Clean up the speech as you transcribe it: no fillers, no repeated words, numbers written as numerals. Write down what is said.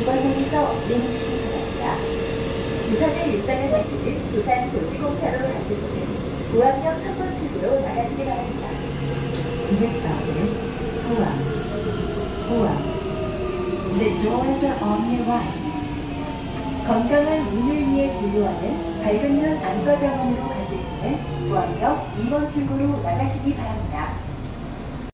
2번역에서 내리시기 바랍니다. 부산의 일상을 맡기는 부산 도시공사로 가실 분은 구암역 3번 출구로 나가시기 바랍니다. Next stop is Guam. Guam. The doors are on your right. 건강한 눈을 위해 진료하는 밝은 눈 안과병원으로 가실 분은 구암역 2번 출구로 나가시기 바랍니다.